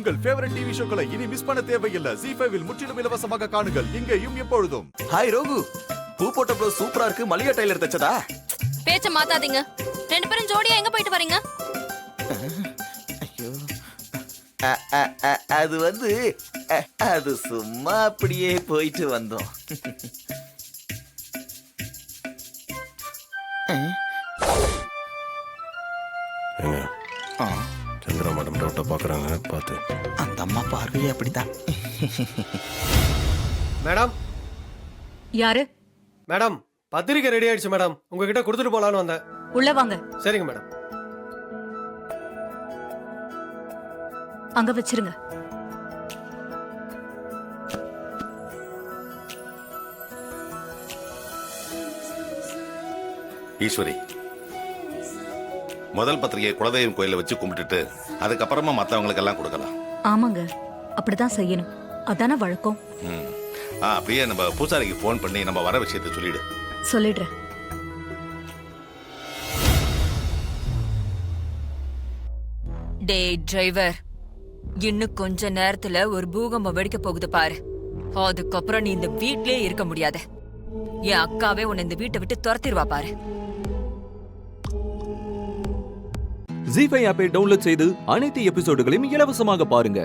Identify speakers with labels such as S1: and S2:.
S1: உங்கள் favourite TV ஷோக்களை இனி miss பண்ண தேவையில்லை. ZEE5 இல் முற்றிலும் இலவசமாக காணுங்கள். இங்கேயும் எப்பொழுதும்.
S2: ஹாய் ரோகு, பூ போட்ட ப்ளவுஸ் சூப்பரா இருக்கு. மளிகை டைலர் தச்சதா?
S3: பேச்ச மாத்தாதீங்க. ரெண்டு பேரும் ஜோடியா எங்க போயிட்டு வரீங்க?
S2: ஐயோ, அது வந்து அது சும்மா அப்படியே போயிட்டு வந்தோம்.
S4: சந்திரா மேடம் டவுட்டா பாக்குறாங்க, பார்த்து.
S2: அந்த அம்மா பார்வையே அப்படித்தான்.
S5: மேடம்.
S6: யாரு?
S5: மேடம், பத்திரிக்கை ரெடி ஆயிடுச்சு மேடம். உங்ககிட்ட கொடுத்துட்டு போலான்னு வந்தேன்.
S6: உள்ள வாங்க.
S5: சரிங்க மேடம்.
S6: அங்க வச்சிருங்க.
S7: ஈஸ்வரி, முதல் பத்திரிகையை குலதெய்வம் கோயில வச்சு கும்பிட்டுட்டு அதுக்கப்புறமா மற்றவங்களுக்கு எல்லாம் கொடுக்கலாம்.
S6: ஆமாங்க, அப்படிதான் செய்யணும். அதான வழக்கம்.
S7: அப்படியே நம்ம பூசாரிக்கு போன் பண்ணி நம்ம வர விஷயத்தை சொல்லிடு.
S6: சொல்லிடுறேன்.
S3: டேய் டிரைவர், இன்னும் கொஞ்ச நேரத்துல ஒரு பூகம்பம் வெடிக்க போகுது பாரு. அதுக்கப்புறம் நீ இந்த வீட்லயே இருக்க முடியாத. என் அக்காவே உன்னை இந்த வீட்டை விட்டு துரத்திடுவா பாரு.
S8: ZEE5 ஆப்பை டவுன்லோட் செய்து அனைத்து எபிசோடுகளையும் இலவசமாக பாருங்க.